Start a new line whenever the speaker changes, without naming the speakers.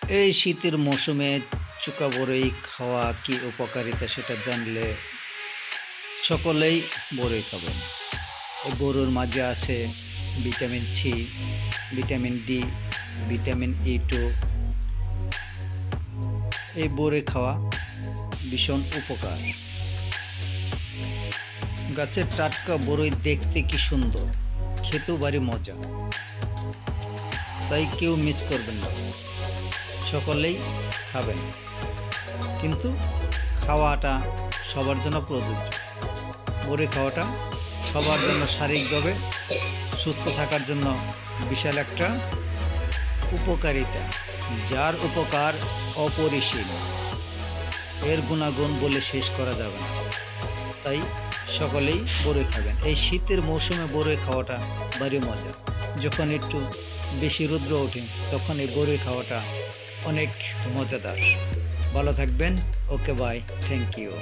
এই শীতের মৌসুমে চুকা বরই খাওয়া কি উপকারিতা সেটা জানলে সকলেই বরই খাবেন। এই বরইর মাঝে আছে vitamin C, vitamin D, vitamin ই2। এই বরই খাওয়া ভীষণ উপকার। গাছের টাটকা বরই দেখতে কি সুন্দর, খেতেও ভারী মজা। তাই কেউ মিস করবেন না, সকলেই খাবেন। কিন্তু খাওয়াটা সবার জন্য প্রযোজ্য। বড়ি খাওয়াটা সবার জন্য শারীরিকভাবে সুস্থ থাকার জন্য বিশাল একটা উপকারিতা, যার উপকার অপরিসীম। এর গুণাগুণ বলে শেষ করা যাবে না। তাই সকলেই বড়ই খাবেন। এই শীতের মৌসুমে বড়ই খাওয়াটা ভারী মজা। যখন একটু বেশি রৌদ্র ওঠে তখন এই বড়ই খাওয়াটা অনেক মজাদার। ভালো থাকবেন। ওকে, বাই, থ্যাংক ইউ।